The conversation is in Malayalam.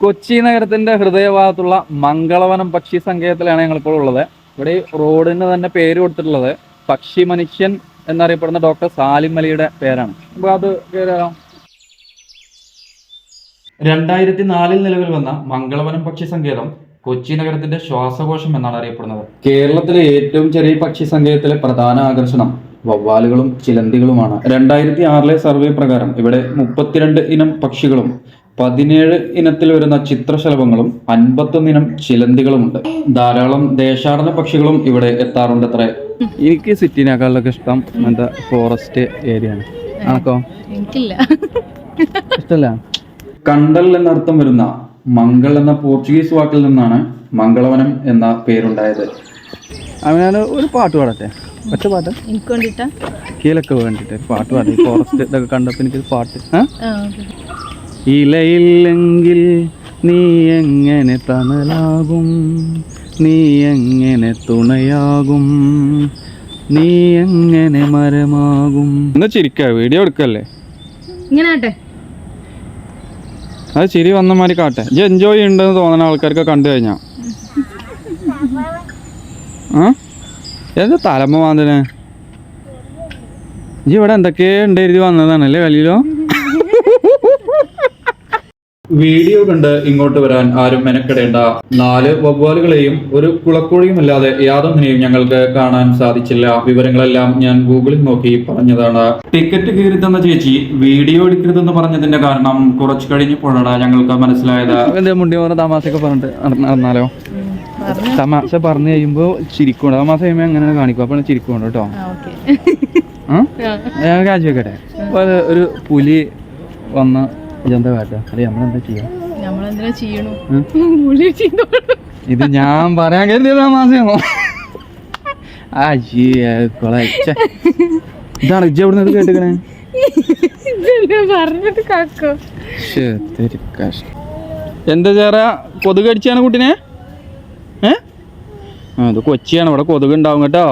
കൊച്ചി നഗരത്തിന്റെ ഹൃദയഭാഗത്തുള്ള മംഗളവനം പക്ഷി സങ്കേതത്തിലാണ് ഞങ്ങളിപ്പോൾ ഉള്ളത്. ഇവിടെ റോഡിന് തന്നെ പേര് കൊടുത്തിട്ടുള്ളത് പക്ഷി മനുഷ്യൻ എന്നറിയപ്പെടുന്ന ഡോക്ടർ സാലിം അലിയുടെ പേരാണ്. അപ്പൊ അത് 2004 നിലവിൽ വന്ന മംഗളവനം പക്ഷി സങ്കേതം കൊച്ചി നഗരത്തിന്റെ ശ്വാസകോശം എന്നാണ് അറിയപ്പെടുന്നത്. കേരളത്തിലെ ഏറ്റവും ചെറിയ പക്ഷി സങ്കേതത്തിലെ പ്രധാന ആകർഷണം വവ്വാലുകളും ചിലന്തികളുമാണ്. 2006 സർവേ പ്രകാരം ഇവിടെ 32 ഇനം പക്ഷികളും 17 ഇനത്തിൽ വരുന്ന ചിത്രശലഭങ്ങളും 51 ഇനം ചിലന്തികളുമുണ്ട്. ധാരാളം ദേശാടന പക്ഷികളും ഇവിടെ എത്താറുണ്ട് അത്രേ. എനിക്ക് സിറ്റിനേക്കാളൊക്കെ ഇഷ്ടം എന്താ ഫോറസ്റ്റ് ഏരിയ ആണ്. ആണോ? ഇഷ്ടല്ല. കണ്ടൽ എന്നർത്ഥം വരുന്ന മംഗൾ എന്ന പോർച്ചുഗീസ് വാക്കിൽ നിന്നാണ് മംഗളവനം എന്ന പേരുണ്ടായത്. അവനാണ് ഒരു പാട്ട് പാടട്ടെ, ഒറ്റ പാട്ട് കീഴൊക്കെ വേണ്ടിട്ട് പാട്ട് പാടി. ഫോറസ്റ്റ് ഇതൊക്കെ കണ്ടപ്പോ എനിക്ക് പാട്ട്. ഇലയില്ലെങ്കിൽ നീ എങ്ങനെ തണലാകും, നീ എങ്ങനെ തുണയാകും, നീ എങ്ങനെ മരമാകും. എന്നാ ചിരിക്ക, വീഡിയോ എടുക്കല്ലേ? അത് ചിരി വന്ന മാതിരി കാട്ടെ. ഇത് എൻജോയ് ഉണ്ടെന്ന് തോന്നുന്ന ആൾക്കാർക്ക് കണ്ടു കഴിഞ്ഞാ എന്താ തലമ്മ വാന്തന് ഇജ്ജ് ഇവിടെ എന്തൊക്കെയോ ഉണ്ടായിരുന്നു വന്നതാണല്ലേ കളിയിലോ. വീഡിയോ കണ്ട് ഇങ്ങോട്ട് വരാൻ ആരും മെനക്കെടേണ്ട. 4 വവ്വാലുകളെയും ഒരു കുളക്കോഴിയും അല്ലാതെ യാതൊന്നിനെയും ഞങ്ങൾക്ക് കാണാൻ സാധിച്ചില്ല. വിവരങ്ങളെല്ലാം ഞാൻ ഗൂഗിളിൽ നോക്കി പറഞ്ഞതാണ്. ടിക്കറ്റ് കീറി തന്ന ചേച്ചി വീഡിയോ എടുക്കരുതെന്ന് പറഞ്ഞതിന്റെ കാരണം കുറച്ച് കഴിഞ്ഞപ്പോഴാണ് ഞങ്ങൾക്ക് മനസ്സിലായത്. എന്റെ മുണ്ടി പോലെ തമാശയൊക്കെ പറഞ്ഞിട്ട് നടന്നാലോ? തമാശ പറഞ്ഞു കഴിയുമ്പോ ചിരിക്കണം. തമാശ കഴിയുമ്പോ എങ്ങനെ കാണിക്കും, അപ്പോൾ ചിരിക്കണം കേട്ടോ. ഞാൻ കാഴ്ച വെക്കട്ടെ. ഒരു പുലി വന്ന് ഇതെന്താ കാട്ടാ? അല്ലെ നമ്മളെന്താ ചെയ്യാ? ഇത് ഞാൻ പറയാൻ കരുതിയതാ മാസമോ? ഇതാണ് ഇജ്ജ എവിടുന്ന് കേട്ടിക്കണേ? എന്താ ചേരാ, കൊതുക് അടിച്ചാണ് കുട്ടിനെ? അത് കൊച്ചിയാണ്, ഇവിടെ കൊതുക് ഉണ്ടാവും കേട്ടോ.